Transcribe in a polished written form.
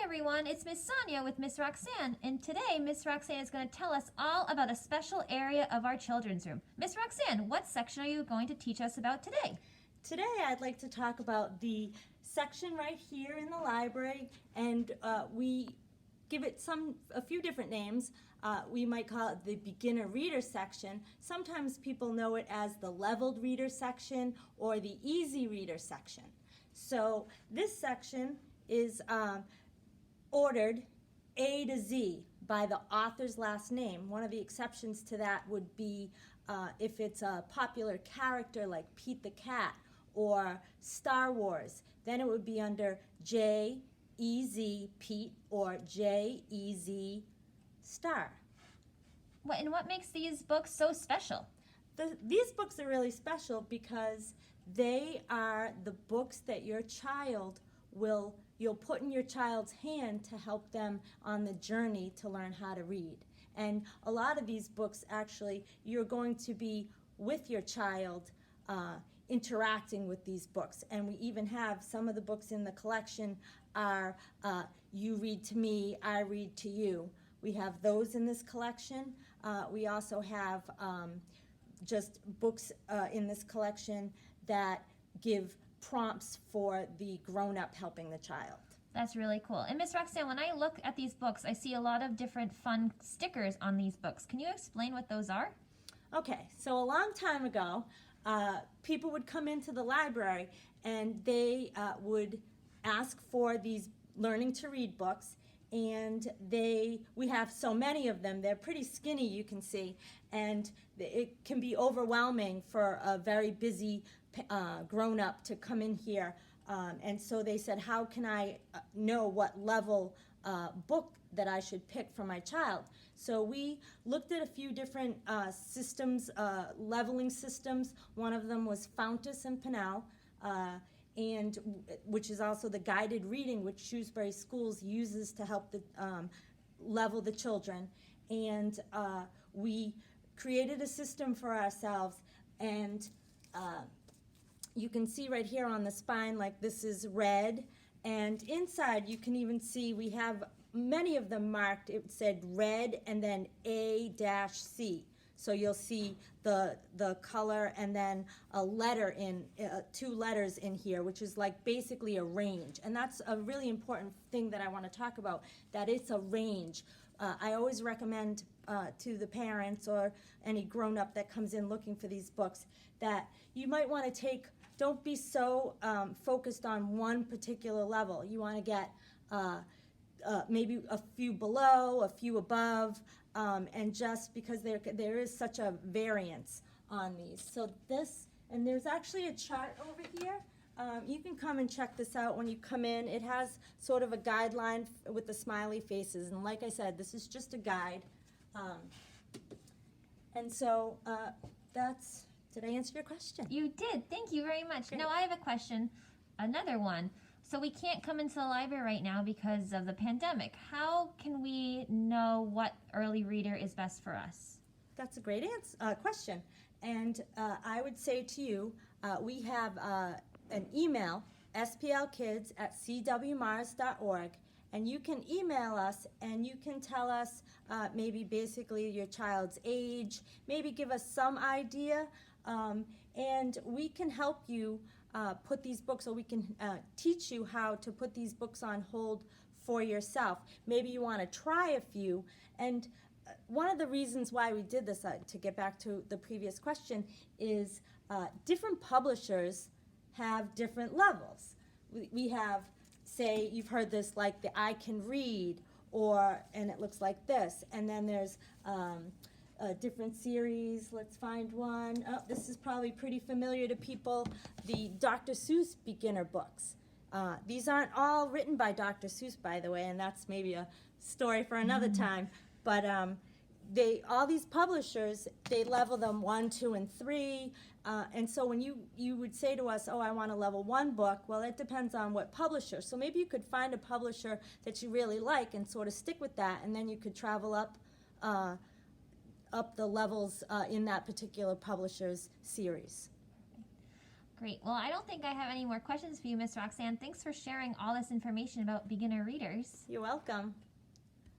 everyone, it's Miss Sonia with Miss Roxanne, and today Miss Roxanne is going to tell us all about a special area of our children's room. Miss Roxanne, what section are you going to teach us about today? Today I'd like to talk about the section right here in the library, and we give it a few different names. We might call it the beginner reader section. Sometimes people know it as the leveled reader section or the easy reader section. So this section is ordered A to Z by the author's last name. One of the exceptions to that would be if it's a popular character like Pete the Cat or Star Wars, then it would be under J-E-Z Pete or J-E-Z Star. And what makes these books so special? These books are really special because they are the books that your child you'll put in your child's hand to help them on the journey to learn how to read. And a lot of these books, actually, you're going to be with your child interacting with these books. And we even have some of the books in the collection are You Read to Me, I Read to You. We have those in this collection. We also have just books in this collection that give prompts for the grown-up helping the child. That's really cool. And Miss Roxanne, when I look at these books, I see a lot of different fun stickers on these books. Can you explain what those are? Okay, so a long time ago, people would come into the library and they would ask for these learning to read books, and we have so many of them. They're pretty skinny, you can see, and it can be overwhelming for a very busy grown-up to come in here. And so they said, how can I know what level book that I should pick for my child? So we looked at a few different systems, leveling systems. One of them was Fountas and Pinnell, and which is also the guided reading which Shrewsbury Schools uses to help level the children. And we created a system for ourselves, and you can see right here on the spine, like this is red, and inside you can even see we have many of them marked. It said red and then A-C. So you'll see the color and then a letter in, two letters in here, which is like basically a range. And that's a really important thing that I want to talk about, that it's a range. I always recommend to the parents or any grown-up that comes in looking for these books that you might want to don't be so focused on one particular level. You want to get maybe a few below, a few above, and just because there is such a variance on these. So and there's actually a chart over here. You can come and check this out when you come in. It has sort of a guideline with the smiley faces, and like I said, this is just a guide. And so did I answer your question? You did. Thank you very much. Great. Now I have a question, another one. So we can't come into the library right now because of the pandemic. How can we know what early reader is best for us? That's a great question. And I would say to you, we have an email, splkids@cwmars.org, and you can email us and you can tell us maybe basically your child's age, maybe give us some idea, and we can help you put these books, or we can teach you how to put these books on hold for yourself. Maybe you want to try a few. And one of the reasons why we did this, to get back to the previous question, is different publishers have different levels. We have, say, you've heard this, like the I Can Read, and it looks like this. And then there's a different series. Let's find one. Oh, this is probably pretty familiar to people, the Dr. Seuss beginner books. These aren't all written by Dr. Seuss, by the way, and that's maybe a story for another time. But all these publishers, they level them 1, 2, and 3. And so when you would say to us, oh, I want a level 1 book, well, it depends on what publisher. So maybe you could find a publisher that you really like and sort of stick with that, and then you could travel up the levels in that particular publisher's series. Great. Well, I don't think I have any more questions for you, Miss Roxanne. Thanks for sharing all this information about beginner readers. You're welcome.